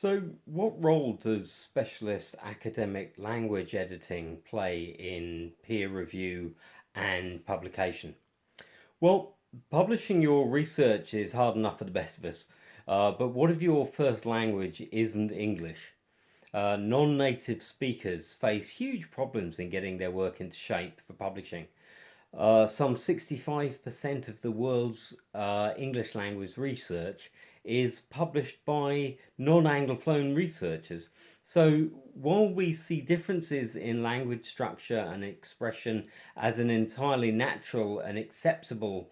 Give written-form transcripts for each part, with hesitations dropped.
So, what role does specialist academic language editing play in peer review and publication? Well, publishing your research is hard enough for the best of us, but what if your first language isn't English? Non-native speakers face huge problems in getting their work into shape for publishing. Some 65% of the world's English language research is published by non-Anglophone researchers. So while we see differences in language structure and expression as an entirely natural and acceptable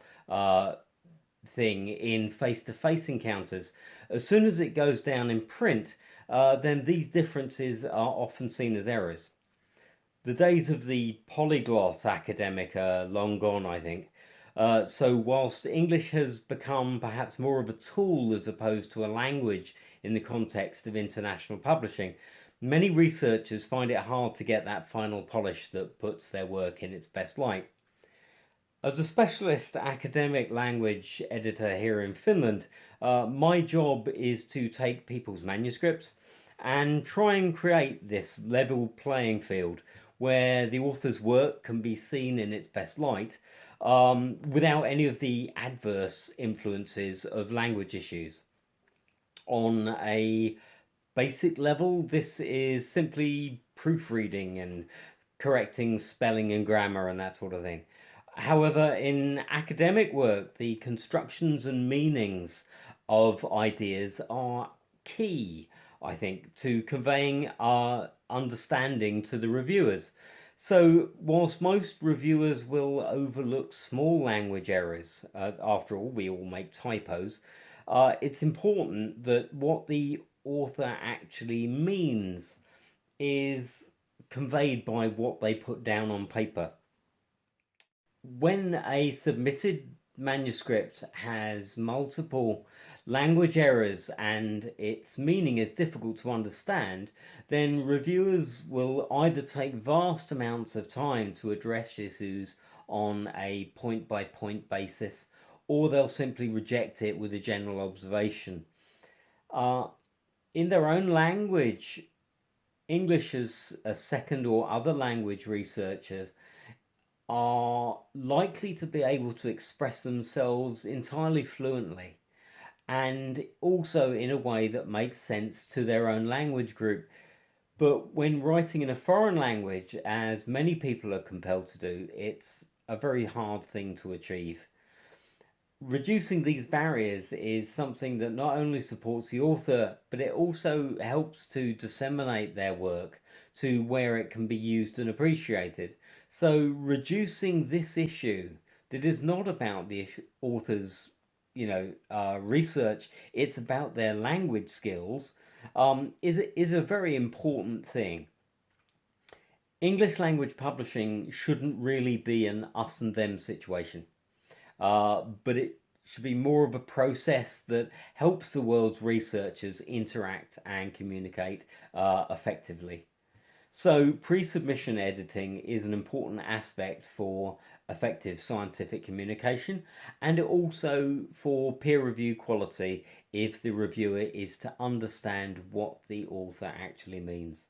thing in face-to-face encounters, as soon as it goes down in print, then these differences are often seen as errors. The days of the polyglot academic are long gone, I think. So, whilst English has become perhaps more of a tool as opposed to a language in the context of international publishing, many researchers find it hard to get that final polish that puts their work in its best light. As a specialist academic language editor here in Finland, my job is to take people's manuscripts and try and create this level playing field where the author's work can be seen in its best light without any of the adverse influences of language issues. On a basic level, this is simply proofreading and correcting spelling and grammar and that sort of thing. However, in academic work, the constructions and meanings of ideas are key, I think, to conveying our understanding to the reviewers. So, whilst most reviewers will overlook small language errors, after all, we all make typos, it's important that what the author actually means is conveyed by what they put down on paper. When a submitted manuscript has multiple language errors and its meaning is difficult to understand, then reviewers will either take vast amounts of time to address issues on a point by point basis, or they'll simply reject it with a general observation. In their own language, English as a second or other language researchers are likely to be able to express themselves entirely fluently and also in a way that makes sense to their own language group. But when writing in a foreign language, as many people are compelled to do, it's a very hard thing to achieve. Reducing these barriers is something that not only supports the author, but it also helps to disseminate their work to where it can be used and appreciated. So reducing this issue that is not about the author's, research, it's about their language skills, is a very important thing. English language publishing shouldn't really be an us and them situation, but it should be more of a process that helps the world's researchers interact and communicate effectively. So, pre-submission editing is an important aspect for effective scientific communication and also for peer review quality if the reviewer is to understand what the author actually means.